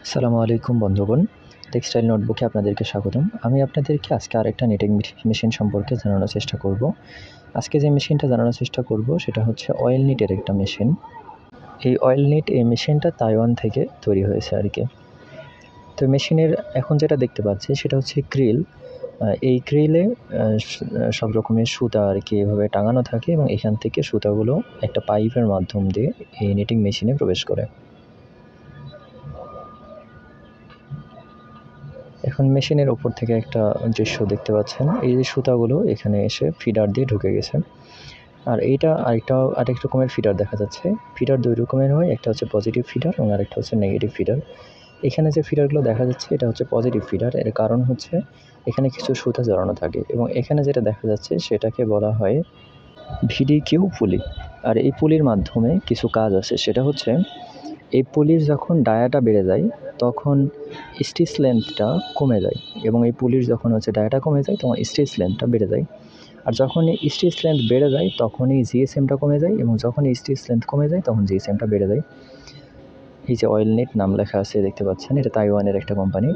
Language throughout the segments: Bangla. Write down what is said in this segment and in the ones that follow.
আসসালামু আলাইকুম বন্ধুগণ, টেক্সটাইল নোটবুকে আপনাদেরকে স্বাগতম। আমি আপনাদেরকে আজকে আরেকটা নিটিং মেশিন সম্পর্কে জানানোর চেষ্টা করব। আজকে যে মেশিনটা জানানোর চেষ্টা করব সেটা হচ্ছে অয়েল নিটের একটা মেশিন। এই অয়েল নিট এই মেশিনটা তাইওয়ান থেকে তৈরি হয়েছে আর কি। তো মেশিনের এখন যেটা দেখতে পাচ্ছি সেটা হচ্ছে ক্রিল। এই ক্রিলে সব রকমের সুতা আর কি এভাবে টাঙানো থাকে এবং এখান থেকে সুতাগুলো একটা পাইপের মাধ্যম দিয়ে এই নিটিং মেশিনে প্রবেশ করে। এখন মেশিনের উপর থেকে একটা দৃশ্য দেখতে পাচ্ছেন। এই যে সুতাগুলো এখানে এসে ফিডার দিয়ে ঢুকে গেছে। আর এইটা আরেক রকমের ফিডার দেখা যাচ্ছে। ফিডার ২ রকমের হয়, একটা হচ্ছে পজিটিভ ফিডার এবং আরেকটা হচ্ছে নেগেটিভ ফিডার। এখানে যে ফিডারগুলো দেখা যাচ্ছে এটা হচ্ছে পজিটিভ ফিডার। এর কারণ হচ্ছে এখানে কিছু সুতা জড়ানো থাকে এবং এখানে যেটা দেখা যাচ্ছে সেটাকে বলা হয় ভিডিকিউ পুলি। আর এই পুলির মাধ্যমে কিছু কাজ আছে, সেটা হচ্ছে এই পুলির যখন ডায়াটা বেড়ে যায় তখন স্টিচ লেন্থটা কমে যায় এবং এই পুলির যখন হচ্ছে ডায়াটা কমে যায় তখন স্টিচ লেন্থটা বেড়ে যায়। আর যখন এই স্টিচ লেন্থ বেড়ে যায় তখনই জিএসএমটা কমে যায় এবং যখন স্টিচ লেন্থ কমে যায় তখন জিএসএমটা বেড়ে যায়। এই যে অয়েল নিট নাম লেখা আছে দেখতে পাচ্ছেন, এটা তাইওয়ানের একটা কোম্পানি।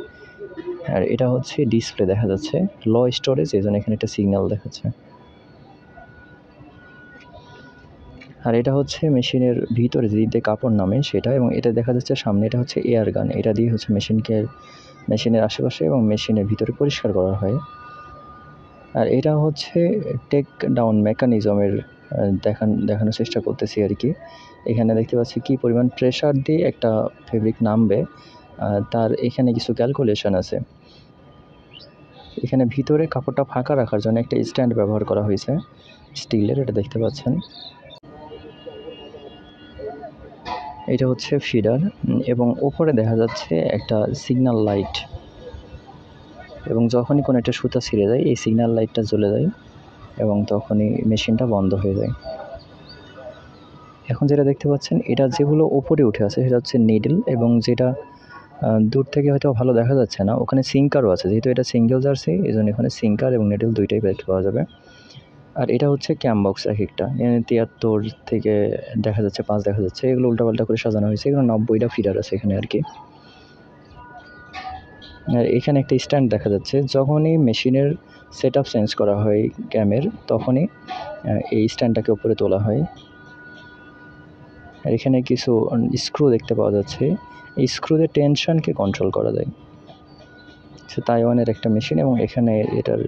আর এটা হচ্ছে ডিসপ্লে দেখা যাচ্ছে লো স্টোরেজ, এই জন্য এখানে একটা সিগন্যাল দেখাচ্ছে। আর এটা হচ্ছে মেশিনের ভিতরে যে কাপড় নামে সেটা, এবং এটা দেখা যাচ্ছে সামনে এটা হচ্ছে এয়ার গান। এটা দিয়ে হচ্ছে মেশিনের আশেপাশে এবং মেশিনের ভিতরে পরিষ্কার করা হয়। আর এটা হচ্ছে টেক ডাউন মেকানিজমের দেখানোর চেষ্টা করতেছি আর কি। এখানে দেখতে পাচ্ছি কি পরিমাণ প্রেশার দিয়ে একটা ফেব্রিক নামবে, তার এখানে কিছু ক্যালকুলেশন আছে। এখানে ভিতরে কাপড়টা ফাঁকা রাখার জন্য একটা স্ট্যান্ড ব্যবহার করা হয়েছে স্টিলের, এটা দেখতে পাচ্ছেন। এটা হচ্ছে ফিডার এবং ওপরে দেখা যাচ্ছে একটা সিগন্যাল লাইট, এবং যখনই কোনো একটা সুতা ছিঁড়ে যায় এই সিগন্যাল লাইটটা জ্বলে যায় এবং তখনই মেশিনটা বন্ধ হয়ে যায়। এখন যেটা দেখতে পাচ্ছেন এটা যেগুলো ওপরে উঠে আছে সেটা হচ্ছে নিডল, এবং যেটা দূর থেকে হয়তো ভালো দেখা যাচ্ছে না ওখানে সিঙ্কারও আছে। যেহেতু এটা সিঙ্গেল জার্সি এই জন্য এখানে সিঙ্কার এবং নিডল দুইটাই দেখতে পাওয়া যাবে। আর এটা হচ্ছে ক্যামবক্স এক একটা ৭৩ থেকে দেখা যাচ্ছে ৫ দেখা যাচ্ছে, এগুলো উল্টাপাল্টা করে সাজানো হয়েছে। এগুলো ৯০টা ফিডার আছে এখানে আর কি। আর এখানে একটা স্ট্যান্ড দেখা যাচ্ছে, যখনই মেশিনের সেট আপ চেঞ্জ করা হয় ক্যামের তখনই এই স্ট্যান্ডটাকে উপরে তোলা হয়। আর এখানে কিছু স্ক্রু দেখতে পাওয়া যাচ্ছে, এই স্ক্রুতে টেনশনকে কন্ট্রোল করা যায়। তাইওয়ানের একটা মেশিন এবং এখানে এটার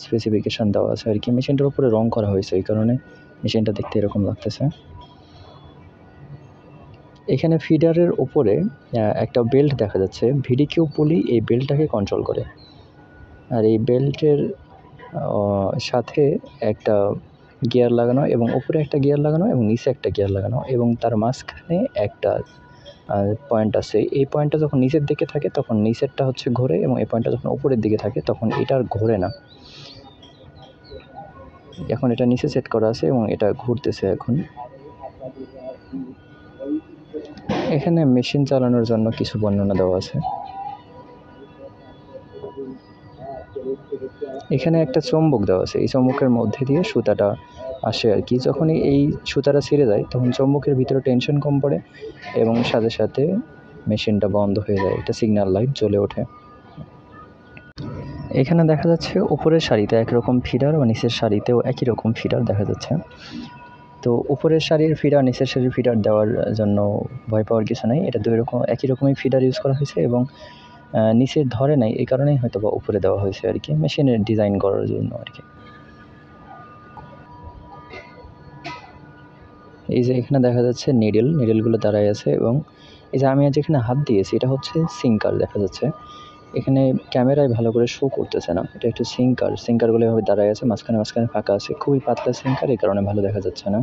স্পেসিফিকেশান দেওয়া আছে আর কি। মেশিনটার উপরে রং করা হয়েছে, এই কারণে মেশিনটা দেখতে এরকম লাগতেছে। এখানে ফিডারের উপরে একটা বেল্ট দেখা যাচ্ছে, ভিডিকিউ পুলি এই বেল্টটাকে কন্ট্রোল করে। আর এই বেল্টের সাথে একটা গিয়ার লাগানো এবং উপরে একটা গিয়ার লাগানো এবং নিচে একটা গিয়ার লাগানো, এবং তার মাঝখানে একটা পয়েন্ট আছে। এই পয়েন্টটা যখন নিচের দিকে থাকে তখন নিচেরটা হচ্ছে ঘোরে, এবং এই পয়েন্টটা যখন উপরের দিকে থাকে তখন এটা আর ঘোরে না। এখন এটা নিচে সেট করা আছে এবং এটা ঘুরতেছে এখন। এখানে মেশিন চালানোর জন্য কিছু বর্ণনা দেওয়া আছে। এখানে একটা চুম্বক দেওয়া আছে, এই চুম্বকের মধ্যে দিয়ে সুতাটা আসে আর কি। যখনই এই সুতাটা ছিঁড়ে যায় তখন চুম্বকের ভিতরে টেনশন কম পড়ে এবং সাথে সাথে মেশিনটা বন্ধ হয়ে যায়, একটা সিগন্যাল লাইট জ্বলে ওঠে। এখানে দেখা যাচ্ছে উপরের সারিতে একরকম ফিডার ও নিচের সারিতেও একই রকম ফিডার দেখা যাচ্ছে। তো উপরের সারির ফিডার নিচের সারির ফিডার দেওয়ার জন্য ভয় পাওয়ার কিছু নেই, এটা একই রকমই ফিডার ইউজ করা হয়েছে এবং নিচে ধরে নাই, এই কারণেই হয়তো বা উপরে দেওয়া হয়েছে আর কি, মেশিনের ডিজাইন করার জন্য আর কি। এই যে এখানে দেখা যাচ্ছে নিডলগুলো দাঁড়ায় আছে, এবং এই যে আমি যেখানে হাত দিয়েছি এটা হচ্ছে সিঙ্কার দেখা যাচ্ছে। এখানে ক্যামেরায় ভালো করে শো করতেছে না, এটা একটু সিঙ্কারগুলো এভাবে দাঁড়ায় আছে, মাঝখানে ফাঁকা আছে, খুবই পাতলা সিঙ্কার, এই কারণে ভালো দেখা যাচ্ছে না।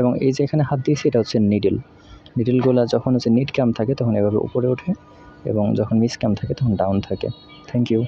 এবং এই যে এখানে হাত দিয়েছি এটা হচ্ছে নিডলগুলো যখন হচ্ছে নিট ক্যাম থাকে তখন এভাবে উপরে ওঠে এবং যখন মিস ক্যাম থাকে তখন ডাউন থাকে। Thank you.